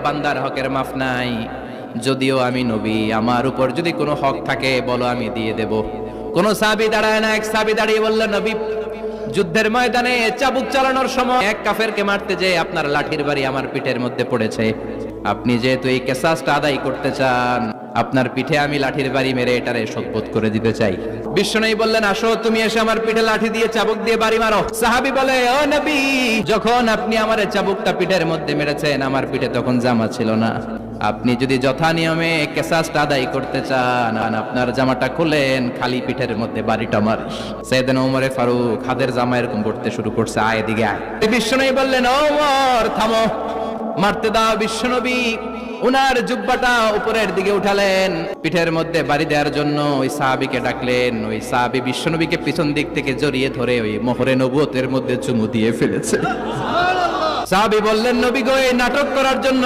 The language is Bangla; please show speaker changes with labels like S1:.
S1: বান্দার হকের মাফ নাই। যদিও আমি নবী, আমার উপর যদি কোনো হক থাকে বলো, আমি দিয়ে দেব। কোন সাহাবী দাঁড়ায় না। এক সাহাবী দাঁড়িয়ে বলল, নবী, যুদ্ধের ময়দানে চাবুক চালানোর সময় এক কাফেরকে মারতে যেয়ে আপনার লাঠির বাড়ি আমার পিঠের মধ্যে পড়েছে। আপনি যেহেতু এই কিসাসটা আদায় করতে চান, আপনার পিঠে আমি লাঠির বাড়ি মেরে এটারে শোধবোধ করে দিতে চাই। বিশ্বনবী বললেন, আসো, তুমি এসে আমার পিঠে লাঠি দিয়ে চাবুক দিয়ে বাড়ি মারো। সাহাবী বলে, ও নবী, যখন আপনি আমার চাবুকটা পিঠের মধ্যে মেরেছেন, আমার পিঠে তখন জামা ছিল না। আপনি যদি যথা নিয়মে কিসাসটা আদায় করতে চান, আপনার জামাটা খুলেন, খালি পিঠের মধ্যে বাড়িটা মার। সাইয়েদনা ওমরে ফারুক হাতের জামা এরকম পড়তে শুরু করছে, আয় এদিকে আয়। বিশ্বনবী বললেন, ও ওমর, থামো, মারতে দাও। বিশ্বনবী উনার জুব্বাটা উপরের দিকে উঠালেন, পিঠের মধ্যে বাড়ি দেওয়ার জন্য ওই সাহাবীকে ডাকলেন। ওই সাহাবী বিশ্বনবীকে পিছন দিক থেকে জড়িয়ে ধরে ওই মোহরে নবুয়তের মধ্যে চুমু দিয়ে ফেলেছে। সাহাবী বললেন, নবী গো, এই নাটক করার জন্য